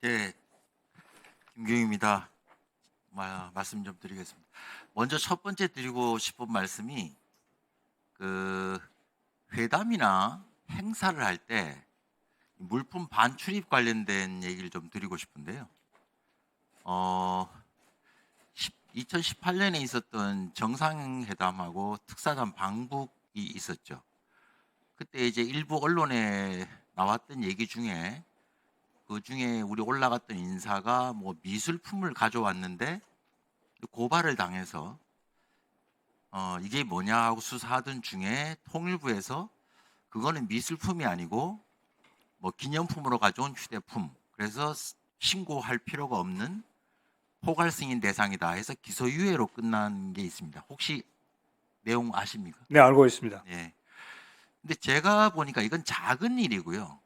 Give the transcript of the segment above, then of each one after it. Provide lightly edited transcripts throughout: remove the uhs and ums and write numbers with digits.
네, 김경입니다. 말씀 좀 드리겠습니다. 먼저 첫 번째 드리고 싶은 말씀이 그 회담이나 행사를 할 때 물품 반출입 관련된 얘기를 좀 드리고 싶은데요. 2018년에 있었던 정상회담하고 특사단 방북이 있었죠. 그때 이제 일부 언론에 나왔던 얘기 중에 그 중에 우리 올라갔던 인사가 뭐 미술품을 가져왔는데 고발을 당해서 이게 뭐냐 하고 수사하던 중에 통일부에서 그거는 미술품이 아니고 뭐 기념품으로 가져온 휴대품, 그래서 신고할 필요가 없는 포괄 승인 대상이다 해서 기소유예로 끝난 게 있습니다. 혹시 내용 아십니까? 네, 알고 있습니다. 예. 근데 제가 보니까 이건 작은 일이고요.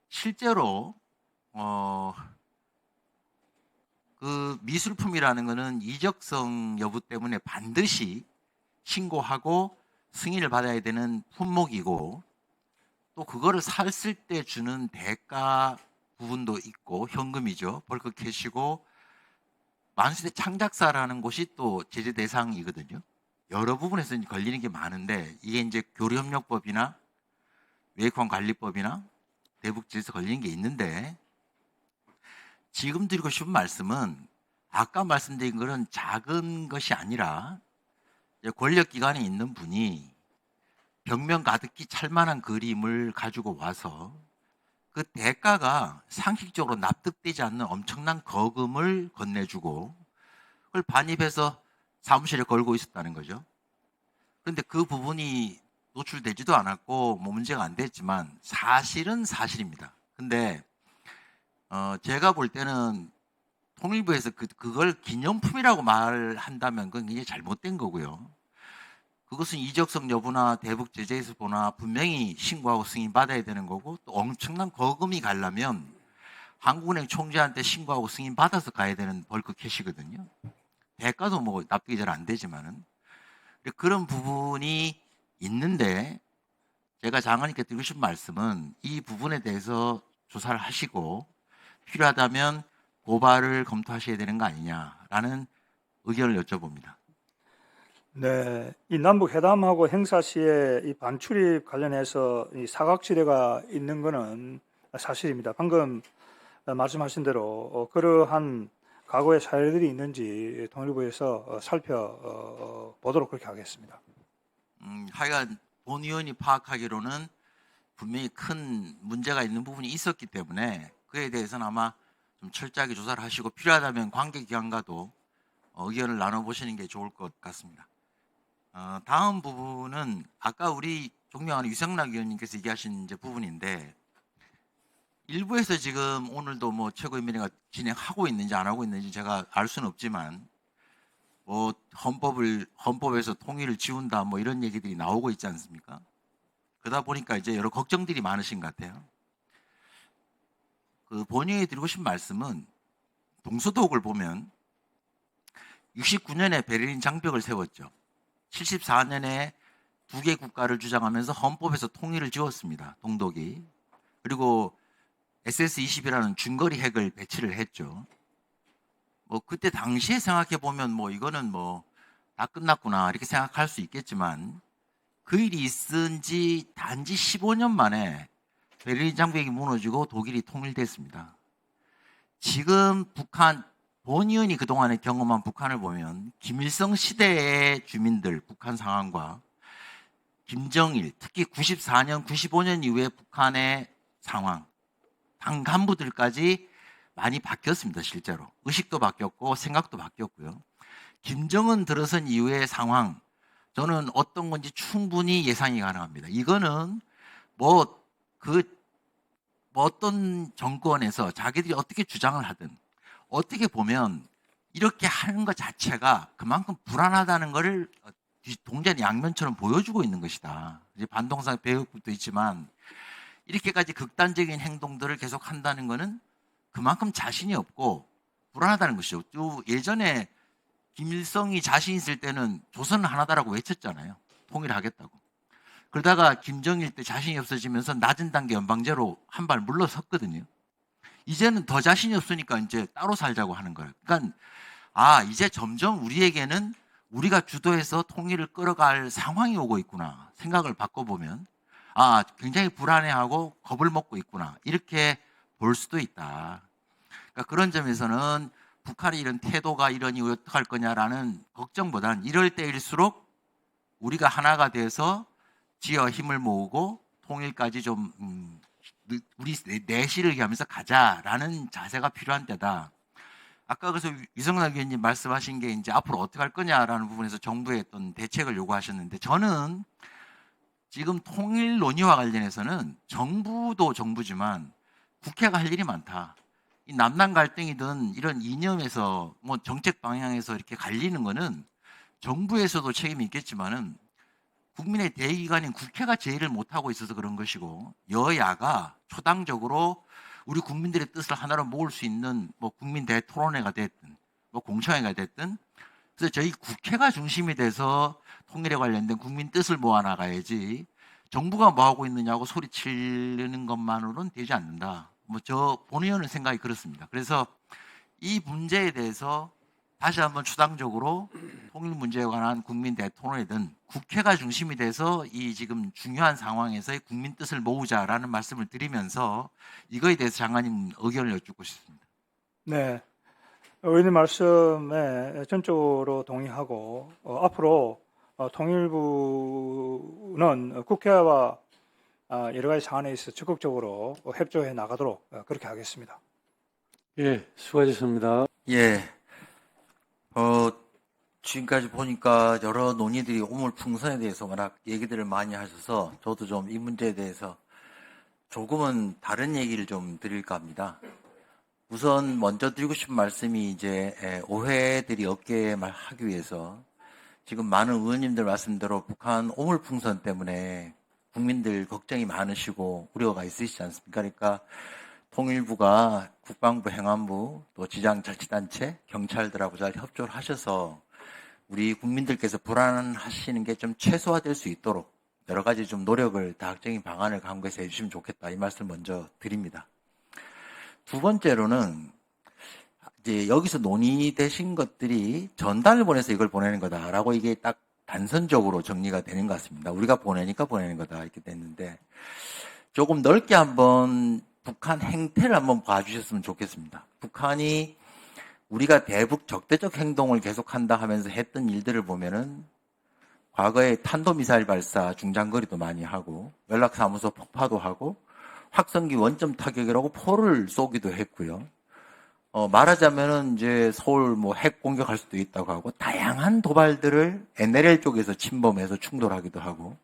실제로 그 미술품이라는 거는 이적성 여부 때문에 반드시 신고하고 승인을 받아야 되는 품목이고, 또 그거를 샀을 때 주는 대가 부분도 있고, 현금이죠. 벌크 캐시고, 만수대 창작사라는 곳이 또 제재 대상이거든요. 여러 부분에서 걸리는 게 많은데, 이게 이제 교류협력법이나 외국관관리법이나 대북질에서 걸리는 게 있는데, 지금 드리고 싶은 말씀은 아까 말씀드린 것은 작은 것이 아니라 권력기관에 있는 분이 벽면 가득히 찰만한 그림을 가지고 와서 그 대가가 상식적으로 납득되지 않는 엄청난 거금을 건네주고 그걸 반입해서 사무실에 걸고 있었다는 거죠. 그런데 그 부분이 노출되지도 않았고 뭐 문제가 안 됐지만 사실은 사실입니다. 근데 제가 볼 때는 통일부에서 그걸 기념품이라고 말한다면 그건 굉장히 잘못된 거고요. 그것은 이적성 여부나 대북 제재에서 보나 분명히 신고하고 승인받아야 되는 거고, 또 엄청난 거금이 가려면 한국은행 총재한테 신고하고 승인받아서 가야 되는 벌크 캐시거든요. 대가도 뭐 납득이 잘 안 되지만은 그런 부분이 있는데, 제가 장관님께 드리고 싶은 말씀은 이 부분에 대해서 조사를 하시고 필요하다면 고발을 검토하셔야 되는 거 아니냐라는 의견을 여쭤봅니다. 네, 이 남북 회담하고 행사 시에 이 반출입 관련해서 이 사각지대가 있는 것은 사실입니다. 방금 말씀하신 대로 그러한 과거의 사례들이 있는지 통일부에서 살펴보도록 그렇게 하겠습니다. 하여간 본 의원이 파악하기로는 분명히 큰 문제가 있는 부분이 있었기 때문에 그에 대해서는 아마 좀 철저하게 조사를 하시고 필요하다면 관계기관과도 의견을 나눠보시는 게 좋을 것 같습니다. 다음 부분은 아까 우리 존경하는 유승락 의원님께서 얘기하신 이제 부분인데, 일부에서 지금 오늘도 뭐 최고인민회가 진행하고 있는지 안 하고 있는지 제가 알 수는 없지만 뭐 헌법에서 통일을 지운다 뭐 이런 얘기들이 나오고 있지 않습니까? 그러다 보니까 이제 여러 걱정들이 많으신 것 같아요. 그 본의에 드리고 싶은 말씀은 동서독을 보면 69년에 베를린 장벽을 세웠죠. 74년에 두 개 국가를 주장하면서 헌법에서 통일을 지웠습니다. 동독이. 그리고 SS-20이라는 중거리 핵을 배치를 했죠. 뭐 그때 당시에 생각해 보면 뭐 이거는 뭐 다 끝났구나 이렇게 생각할 수 있겠지만, 그 일이 있은 지 단지 15년 만에 베를린 장벽이 무너지고 독일이 통일됐습니다. 지금 북한 본 의원이 그동안에 경험한 북한을 보면 김일성 시대의 주민들 북한 상황과 김정일, 특히 94년, 95년 이후에 북한의 상황, 당 간부들까지 많이 바뀌었습니다. 실제로 의식도 바뀌었고 생각도 바뀌었고요. 김정은 들어선 이후의 상황, 저는 어떤 건지 충분히 예상이 가능합니다. 이거는 뭐 어떤 정권에서 자기들이 어떻게 주장을 하든 어떻게 보면 이렇게 하는 것 자체가 그만큼 불안하다는 것을 동전 양면처럼 보여주고 있는 것이다. 이제 반동상 배역도 있지만 이렇게까지 극단적인 행동들을 계속 한다는 것은 그만큼 자신이 없고 불안하다는 것이죠. 또 예전에 김일성이 자신 있을 때는 조선은 하나다라고 외쳤잖아요. 통일하겠다고. 그러다가 김정일 때 자신이 없어지면서 낮은 단계 연방제로 한 발 물러섰거든요. 이제는 더 자신이 없으니까 이제 따로 살자고 하는 거예요. 그러니까 이제 점점 우리에게는 우리가 주도해서 통일을 끌어갈 상황이 오고 있구나. 생각을 바꿔보면 굉장히 불안해하고 겁을 먹고 있구나. 이렇게 볼 수도 있다. 그러니까 그런 점에서는 북한의 이런 태도가 이러니 어떡할 거냐라는 걱정보다는 이럴 때일수록 우리가 하나가 돼서 지어 힘을 모으고 통일까지 좀 우리 내실을 기하면서 가자라는 자세가 필요한 때다. 아까 그래서 유성남 의원님 말씀하신 게 이제 앞으로 어떻게 할 거냐라는 부분에서 정부의 어떤 대책을 요구하셨는데, 저는 지금 통일 논의와 관련해서는 정부도 정부지만 국회가 할 일이 많다. 이 남남 갈등이든 이런 이념에서 뭐 정책 방향에서 이렇게 갈리는 거는 정부에서도 책임이 있겠지만은 국민의 대의기관인 국회가 제의를 못하고 있어서 그런 것이고, 여야가 초당적으로 우리 국민들의 뜻을 하나로 모을 수 있는 뭐 국민 대토론회가 됐든 뭐 공청회가 됐든, 그래서 저희 국회가 중심이 돼서 통일에 관련된 국민 뜻을 모아나가야지 정부가 뭐 하고 있느냐고 소리치는 것만으로는 되지 않는다. 뭐 저 본 의원은 생각이 그렇습니다. 그래서 이 문제에 대해서 다시 한번 추당적으로 통일 문제에 관한 국민 대토론회든 국회가 중심이 돼서 이 지금 중요한 상황에서의 국민 뜻을 모으자라는 말씀을 드리면서 이거에 대해서 장관님 의견을 여쭙고 싶습니다. 네, 의원님 말씀에 전적으로 동의하고 앞으로 통일부는 국회와 여러 가지 사안에 있어 적극적으로 협조해 나가도록 그렇게 하겠습니다. 예, 수고하셨습니다. 예. 지금까지 보니까 여러 논의들이 오물풍선에 대해서 워낙 얘기들을 많이 하셔서 저도 좀 이 문제에 대해서 조금은 다른 얘기를 좀 드릴까 합니다. 우선 먼저 드리고 싶은 말씀이 이제 오해들이 없게 하기 위해서 지금 많은 의원님들 말씀대로 북한 오물풍선 때문에 국민들 걱정이 많으시고 우려가 있으시지 않습니까? 그러니까 통일부가 국방부, 행안부, 또 지방자치단체, 경찰들하고 잘 협조를 하셔서 우리 국민들께서 불안하시는 게 좀 최소화될 수 있도록 여러 가지 좀 노력을 다각적인 방안을 강구해서 해주시면 좋겠다. 이 말씀을 먼저 드립니다. 두 번째로는 이제 여기서 논의되신 것들이 전단을 보내서 이걸 보내는 거다라고 이게 딱 단선적으로 정리가 되는 것 같습니다. 우리가 보내니까 보내는 거다 이렇게 됐는데, 조금 넓게 한번 북한 행태를 한번 봐주셨으면 좋겠습니다. 북한이 우리가 대북 적대적 행동을 계속한다 하면서 했던 일들을 보면은 과거에 탄도미사일 발사 중장거리도 많이 하고 연락사무소 폭파도 하고 확성기 원점 타격이라고 포를 쏘기도 했고요. 말하자면은 이제 서울 뭐 핵 공격할 수도 있다고 하고 다양한 도발들을 NLL 쪽에서 침범해서 충돌하기도 하고,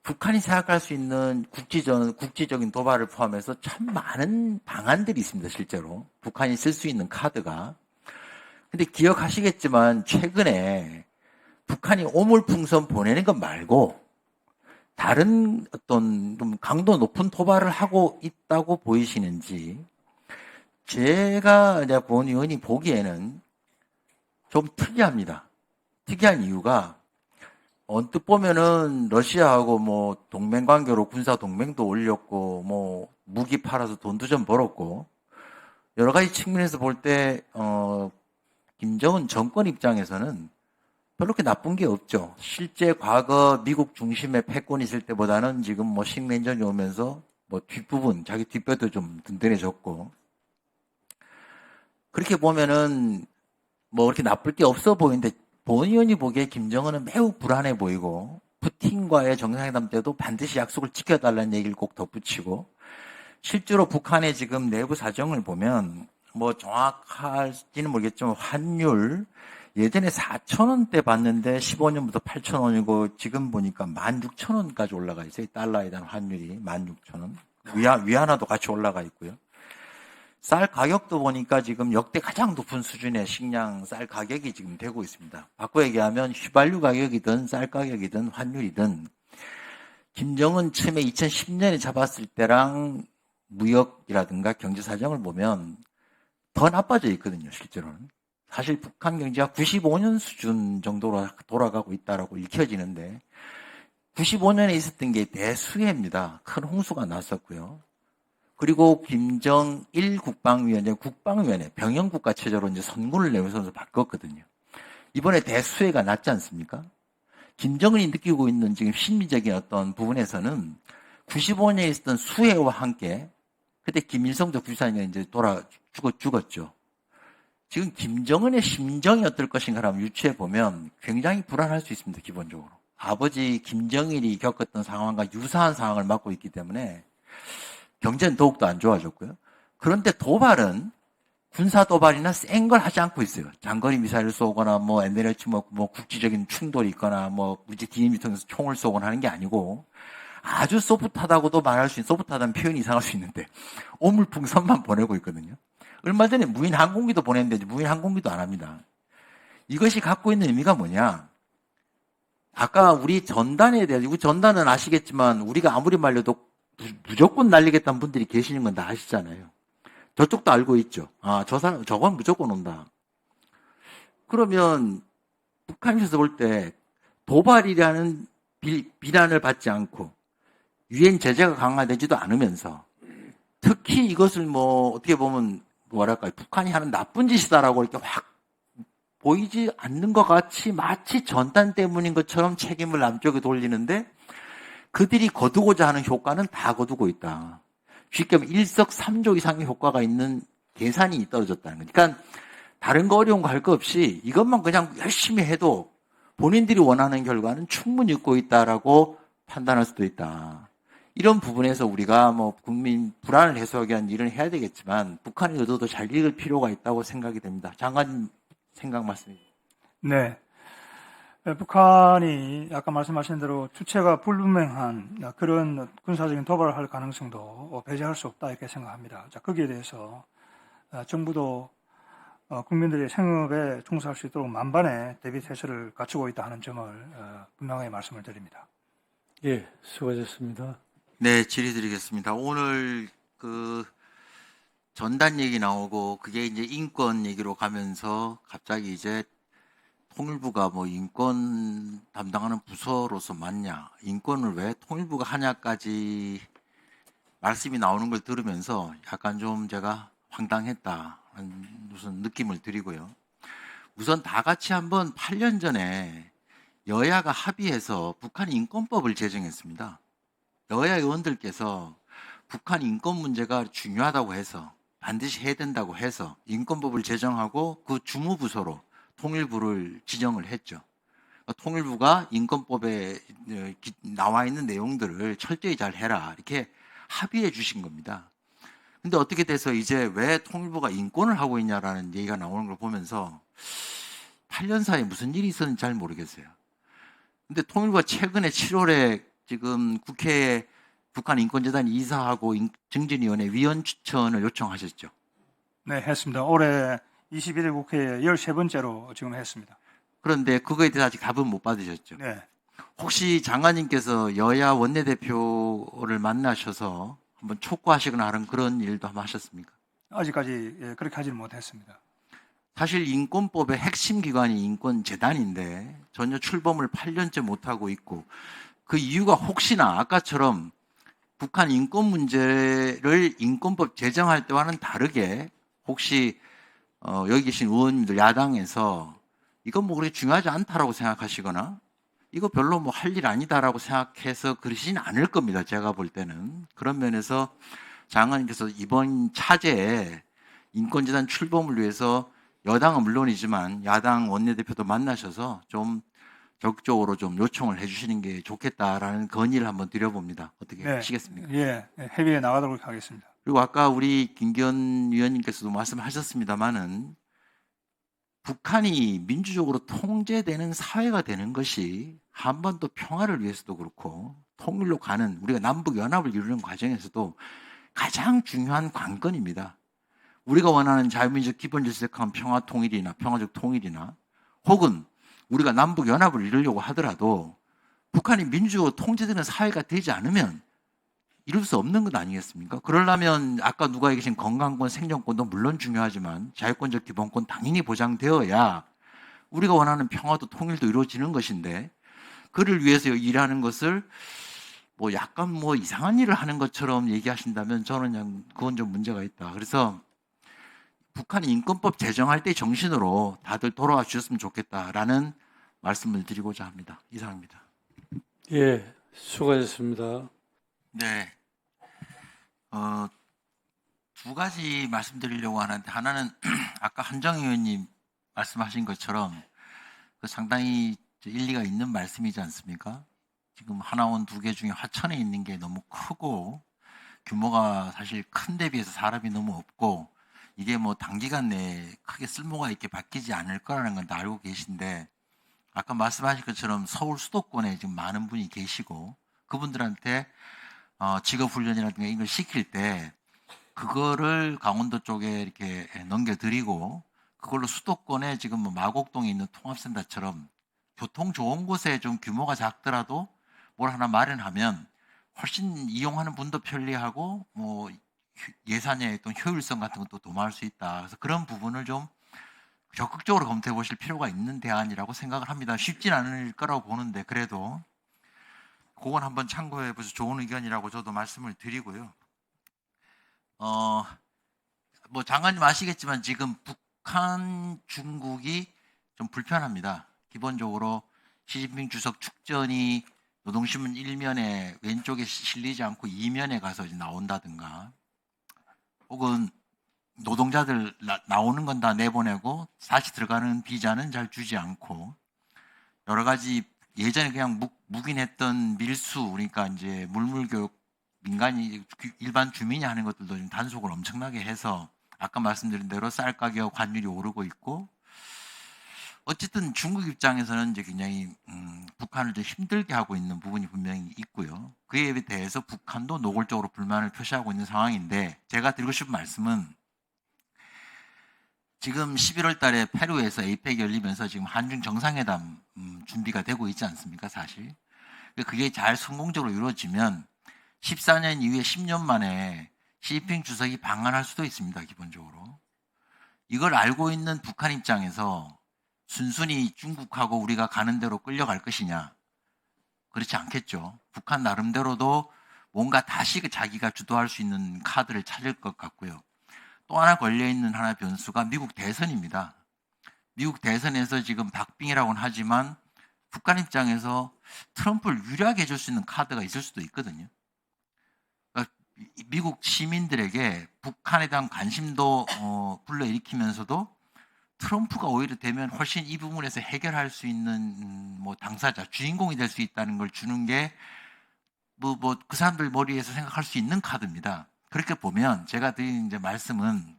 북한이 생각할 수 있는 국지적인 도발을 포함해서 참 많은 방안들이 있습니다. 실제로 북한이 쓸 수 있는 카드가. 근데 기억하시겠지만 최근에 북한이 오물풍선 보내는 것 말고 다른 어떤 좀 강도 높은 도발을 하고 있다고 보이시는지, 제가 이제 본 의원이 보기에는 좀 특이합니다. 특이한 이유가 언뜻 보면은 러시아하고 뭐 동맹 관계로 군사 동맹도 올렸고 뭐 무기 팔아서 돈도 좀 벌었고 여러 가지 측면에서 볼 때 김정은 정권 입장에서는 별로 그렇게 나쁜 게 없죠. 실제 과거 미국 중심의 패권이 있을 때보다는 지금 뭐 식민전이 오면서 뭐 뒷부분 자기 뒷뼈도 좀 든든해졌고, 그렇게 보면은 뭐 그렇게 나쁠 게 없어 보이는데 본 의원이 보기에 김정은은 매우 불안해 보이고 푸틴과의 정상회담 때도 반드시 약속을 지켜달라는 얘기를 꼭 덧붙이고, 실제로 북한의 지금 내부 사정을 보면 뭐 정확할지는 모르겠지만 환율 예전에 4,000원대 봤는데 15년부터 8,000원이고 지금 보니까 16,000원까지 올라가 있어요. 달러에 대한 환율이 16,000원. 위안화도 같이 올라가 있고요. 쌀 가격도 보니까 지금 역대 가장 높은 수준의 식량 쌀 가격이 지금 되고 있습니다. 바꿔 얘기하면 휘발유 가격이든 쌀 가격이든 환율이든 김정은 처음에 2010년에 잡았을 때랑 무역이라든가 경제 사정을 보면 더 나빠져 있거든요. 실제로는. 사실 북한 경제가 95년 수준 정도로 돌아가고 있다라고 그리고 김정일 국방위원장 국방위원회 병영국가 체제로 이제 선군을 내면서 바꿨거든요. 이번에 대수해가 났지 않습니까? 김정은이 느끼고 있는 지금 심리적인 어떤 부분에서는 95년에 있었던 수해와 함께 그때 김일성도 94년에 이제 죽었죠. 지금 김정은의 심정이 어떨 것인가라면 유추해 보면 굉장히 불안할 수 있습니다. 기본적으로. 아버지 김정일이 겪었던 상황과 유사한 상황을 맞고 있기 때문에 경제는 더욱더 안 좋아졌고요. 그런데 도발은 군사 도발이나 센 걸 하지 않고 있어요. 장거리 미사일을 쏘거나 뭐 NLH 뭐 국지적인 충돌이 있거나 뭐 우리 DMZ 통해서 총을 쏘거나 하는 게 아니고 아주 소프트하다고도 말할 수 있는 소프트하다는 표현이 이상할 수 있는데 오물풍선만 보내고 있거든요. 얼마 전에 무인 항공기도 보냈는데 무인 항공기도 안 합니다. 이것이 갖고 있는 의미가 뭐냐? 아까 우리 전단에 대해서 우리 전단은 아시겠지만 우리가 아무리 말려도 무조건 날리겠다는 분들이 계시는 건 다 아시잖아요. 저쪽도 알고 있죠. 아, 저 사람, 저건 무조건 온다. 그러면 북한에서 볼 때 도발이라는 비난을 받지 않고 유엔 제재가 강화되지도 않으면서 특히 이것을 뭐 어떻게 보면 뭐랄까요. 북한이 하는 나쁜 짓이다라고 이렇게 확 보이지 않는 것 같이 마치 전단 때문인 것처럼 책임을 남쪽에 돌리는데 그들이 거두고자 하는 효과는 다 거두고 있다. 쉽게 말하면 일석삼조 이상의 효과가 있는 계산이 떨어졌다는 거죠. 그러니까 다른 거 어려운 거 할 거 없이 이것만 그냥 열심히 해도 본인들이 원하는 결과는 충분히 있고 있다라고 판단할 수도 있다. 이런 부분에서 우리가 뭐 국민 불안을 해소하기 위한 일은 해야 되겠지만 북한의 의도도 잘 읽을 필요가 있다고 생각이 됩니다. 장관님 생각 말씀해주세요. 네. 북한이 아까 말씀하신 대로 주체가 불분명한 그런 군사적인 도발을 할 가능성도 배제할 수 없다 이렇게 생각합니다. 자, 거기에 대해서 정부도 국민들의 생업에 종사할 수 있도록 만반의 대비 태세를 갖추고 있다 하는 점을 분명하게 말씀을 드립니다. 예, 수고하셨습니다. 네, 질의드리겠습니다. 오늘 그 전단 얘기 나오고 그게 이제 인권 얘기로 가면서 갑자기 이제 통일부가 뭐 인권 담당하는 부서로서 맞냐, 인권을 왜 통일부가 하냐까지 말씀이 나오는 걸 들으면서 약간 좀 제가 황당했다는 무슨 느낌을 드리고요. 우선 다 같이 한번 8년 전에 여야가 합의해서 북한 인권법을 제정했습니다. 여야 의원들께서 북한 인권 문제가 중요하다고 해서 반드시 해야 된다고 해서 인권법을 제정하고 그 주무부서로 통일부를 지정을 했죠. 통일부가 인권법에 나와 있는 내용들을 철저히 잘 해라 이렇게 합의해 주신 겁니다. 근데 어떻게 돼서 이제 왜 통일부가 인권을 하고 있냐라는 얘기가 나오는 걸 보면서 8년 사이에 무슨 일이 있었는지 잘 모르겠어요. 근데 통일부가 최근에 7월에 지금 국회에 북한 인권재단 이사하고 증진위원회 위원 추천을 요청하셨죠. 네, 했습니다. 올해 21일 국회에 13번째로 지금 했습니다. 그런데 그거에 대해서 아직 답은 못 받으셨죠. 네. 혹시 장관님께서 여야 원내대표를 만나셔서 한번 촉구하시거나 하는 그런 일도 한번 하셨습니까? 아직까지 그렇게 하지는 못했습니다. 사실 인권법의 핵심 기관이 인권재단인데 전혀 출범을 8년째 못하고 있고 그 이유가 혹시나 아까처럼 북한 인권 문제를 인권법 제정할 때와는 다르게 혹시 여기 계신 의원님들 야당에서 이건 뭐 그렇게 중요하지 않다라고 생각하시거나 이거 별로 뭐 할 일 아니다라고 생각해서 그러시진 않을 겁니다. 제가 볼 때는. 그런 면에서 장관님께서 이번 차제에 인권재단 출범을 위해서 여당은 물론이지만 야당 원내대표도 만나셔서 좀 적극적으로 좀 요청을 해주시는 게 좋겠다라는 건의를 한번 드려봅니다. 어떻게 네. 하시겠습니까? 예, 협의에 나가도록 하겠습니다. 그리고 아까 우리 김기현 위원님께서도 말씀하셨습니다마는 북한이 민주적으로 통제되는 사회가 되는 것이 한반도 평화를 위해서도 그렇고 통일로 가는 우리가 남북 연합을 이루는 과정에서도 가장 중요한 관건입니다. 우리가 원하는 자유민주적 기본질서한 평화 통일이나 평화적 통일이나 혹은 우리가 남북 연합을 이루려고 하더라도 북한이 민주적으로 통제되는 사회가 되지 않으면 이룰 수 없는 것 아니겠습니까? 그러려면 아까 누가 얘기하신 건강권, 생존권도 물론 중요하지만 자유권적 기본권 당연히 보장되어야 우리가 원하는 평화도 통일도 이루어지는 것인데 그를 위해서 일하는 것을 뭐 약간 뭐 이상한 일을 하는 것처럼 얘기하신다면 저는 그냥 그건 좀 문제가 있다. 그래서 북한이 인권법 제정할 때 정신으로 다들 돌아와 주셨으면 좋겠다라는 말씀을 드리고자 합니다. 이상입니다. 예, 수고하셨습니다. 네. 두 가지 말씀드리려고 하는데 하나는 아까 한정 의원님 말씀하신 것처럼 그 상당히 일리가 있는 말씀이지 않습니까? 지금 하나원 2개 중에 화천에 있는 게 너무 크고 규모가 사실 큰 데 비해서 사람이 너무 없고 이게 뭐 단기간 내에 크게 쓸모가 있게 바뀌지 않을 거라는 건 다 알고 계신데 아까 말씀하신 것처럼 서울 수도권에 지금 많은 분이 계시고 그분들한테 직업훈련이라든가 이걸 시킬 때 그거를 강원도 쪽에 이렇게 넘겨드리고 그걸로 수도권에 지금 뭐 마곡동에 있는 통합센터처럼 교통 좋은 곳에 좀 규모가 작더라도 뭘 하나 마련하면 훨씬 이용하는 분도 편리하고 뭐 예산의 어떤 효율성 같은 것도 도모할 수 있다. 그래서 그런 부분을 좀 적극적으로 검토해 보실 필요가 있는 대안이라고 생각을 합니다. 쉽진 않을 거라고 보는데 그래도 그건 한번 참고해 보셔서 좋은 의견이라고 저도 말씀을 드리고요. 뭐 장관님 아시겠지만 지금 북한, 중국이 좀 불편합니다. 기본적으로 시진핑 주석 축전이 노동신문 1면에 왼쪽에 실리지 않고 2면에 가서 이제 나온다든가 혹은 노동자들 나오는 건 다 내보내고 다시 들어가는 비자는 잘 주지 않고 여러 가지 예전에 그냥 묵인했던 밀수 그러니까 이제 물물교육 민간이 일반 주민이 하는 것들도 좀 단속을 엄청나게 해서 아까 말씀드린 대로 쌀 가격 환율이 오르고 있고 어쨌든 중국 입장에서는 이제 굉장히 북한을 좀 힘들게 하고 있는 부분이 분명히 있고요. 그에 대해서 북한도 노골적으로 불만을 표시하고 있는 상황인데 제가 드리고 싶은 말씀은 지금 11월 달에 페루에서 에이펙 열리면서 지금 한중 정상회담 준비가 되고 있지 않습니까, 사실. 그게 잘 성공적으로 이루어지면 14년 이후에 10년 만에 시진핑 주석이 방한할 수도 있습니다, 기본적으로. 이걸 알고 있는 북한 입장에서 순순히 중국하고 우리가 가는 대로 끌려갈 것이냐? 그렇지 않겠죠. 북한 나름대로도 뭔가 다시 자기가 주도할 수 있는 카드를 찾을 것 같고요. 또 하나 걸려있는 하나의 변수가 미국 대선입니다. 미국 대선에서 지금 박빙이라고는 하지만 북한 입장에서 트럼프를 유리하게 해줄 수 있는 카드가 있을 수도 있거든요. 그러니까 미국 시민들에게 북한에 대한 관심도 불러일으키면서도 트럼프가 오히려 되면 훨씬 이 부분에서 해결할 수 있는 뭐 당사자, 주인공이 될 수 있다는 걸 주는 게 그 사람들 머리에서 생각할 수 있는 카드입니다. 그렇게 보면 제가 드린 이제 말씀은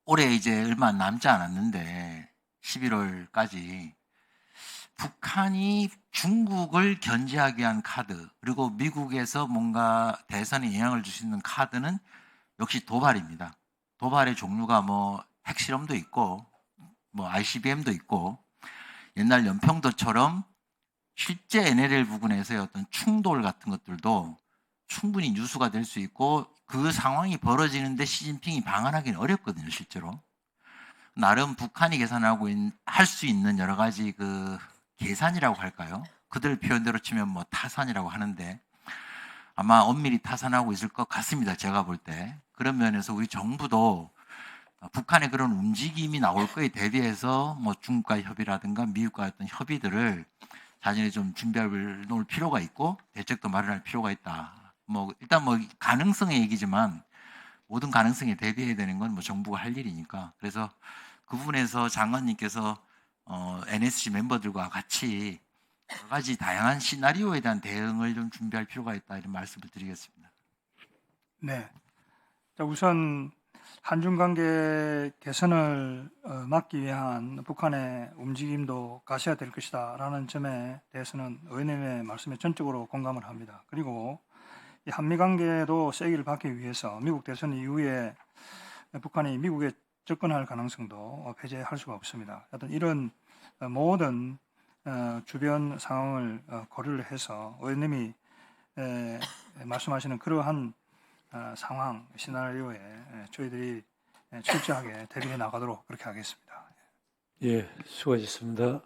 올해 이제 얼마 남지 않았는데 11월까지 북한이 중국을 견제하기 위한 카드 그리고 미국에서 뭔가 대선에 영향을 줄 수 있는 카드는 역시 도발입니다. 도발의 종류가 뭐 핵실험도 있고 뭐 ICBM도 있고 옛날 연평도처럼 실제 NLL 부근에서의 어떤 충돌 같은 것들도 충분히 뉴스가 될 수 있고 그 상황이 벌어지는데 시진핑이 방한하기는 어렵거든요, 실제로. 나름 북한이 계산하고 할 수 있는 여러 가지 그 계산이라고 할까요? 그들 표현대로 치면 뭐 타산이라고 하는데 아마 엄밀히 타산하고 있을 것 같습니다. 제가 볼 때. 그런 면에서 우리 정부도 북한의 그런 움직임이 나올 거에 대비해서 뭐 중국과의 협의라든가 미국과의 어떤 협의들을 자신이 좀 준비해 놓을 필요가 있고 대책도 마련할 필요가 있다. 뭐 일단 뭐 가능성의 얘기지만 모든 가능성에 대비해야 되는 건 뭐 정부가 할 일이니까. 그래서 그 부분에서 장관님께서 NSC 멤버들과 같이 여러 가지 다양한 시나리오에 대한 대응을 좀 준비할 필요가 있다 이런 말씀을 드리겠습니다. 네. 자, 우선 한중 관계 개선을 막기 위한 북한의 움직임도 가셔야 될 것이다라는 점에 대해서는 의원님의 말씀에 전적으로 공감을 합니다. 그리고 이 한미 관계도 세기를 받기 위해서 미국 대선 이후에 북한이 미국에 접근할 가능성도 배제할 수가 없습니다. 하여튼 이런 모든 주변 상황을 고려를 해서 의원님이 말씀하시는 그러한 상황, 시나리오에 저희들이 철저하게 대비해 나가도록 그렇게 하겠습니다. 예, 수고하셨습니다.